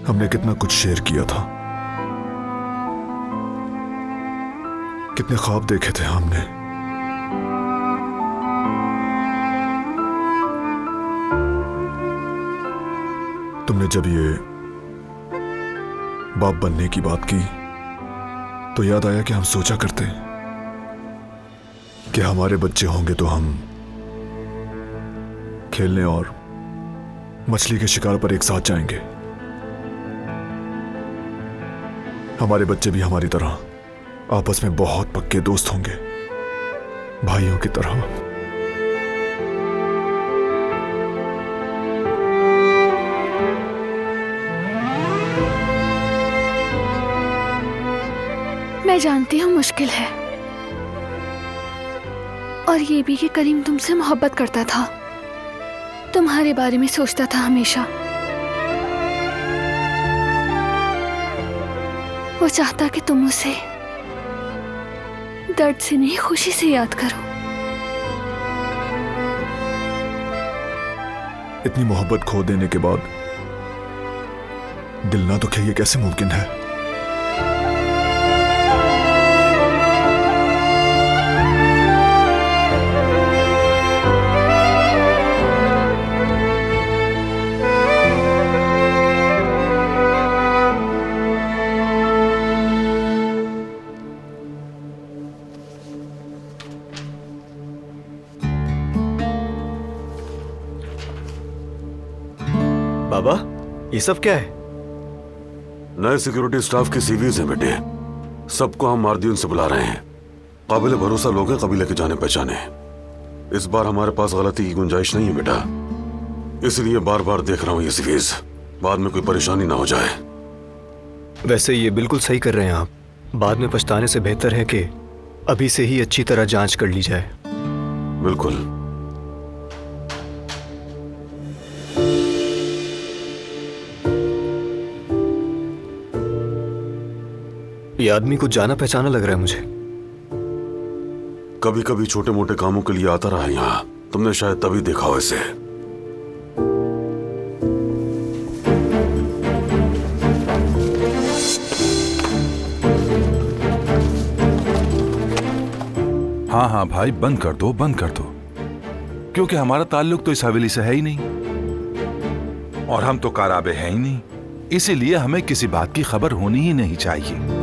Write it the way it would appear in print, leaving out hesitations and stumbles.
हमने कितना कुछ शेयर किया था, कितने ख्वाब देखे थे हमने। तुमने जब ये बाप बनने की बात की तो याद आया कि हम सोचा करते कि हमारे बच्चे होंगे तो हम खेलने और मछली के शिकार पर एक साथ जाएंगे। हमारे बच्चे भी हमारी तरह आपस में बहुत पक्के दोस्त होंगे, भाइयों की तरह। मैं जानती हूँ मुश्किल है, और ये भी कि करीम तुमसे मोहब्बत करता था, तुम्हारे बारे में सोचता था हमेशा। वो चाहता कि तुम उसे दर्द से नहीं खुशी से याद करो। इतनी मोहब्बत खो देने के बाद दिल ना दुखे, ये कैसे मुमकिन है? बाबा, ये सब क्या है? नए सिक्योरिटी स्टाफ की सीवीज हैं बेटे। सबको हम मार्दियन से बुला रहे हैं। काबिल भरोसा लोग हैं, कबीले के जाने पहचाने। इस बार हमारे पास गलती की गुंजाइश नहीं है बेटा, इसलिए बार बार देख रहा हूं ये सीवीज, बाद में कोई परेशानी ना हो जाए। वैसे ये बिल्कुल सही कर रहे हैं आप। बाद में पछताने से बेहतर है कि अभी से ही अच्छी तरह जांच कर ली जाए। बिल्कुल। ये आदमी कुछ जाना पहचाना लग रहा है मुझे। कभी कभी छोटे मोटे कामों के लिए आता रहा है यहाँ, तुमने शायद तभी देखा हो इसे। हाँ हाँ भाई, बंद कर दो, बंद कर दो, क्योंकि हमारा ताल्लुक तो इस हवेली से है ही नहीं और हम तो काराबे हैं ही नहीं, इसीलिए हमें किसी बात की खबर होनी ही नहीं चाहिए।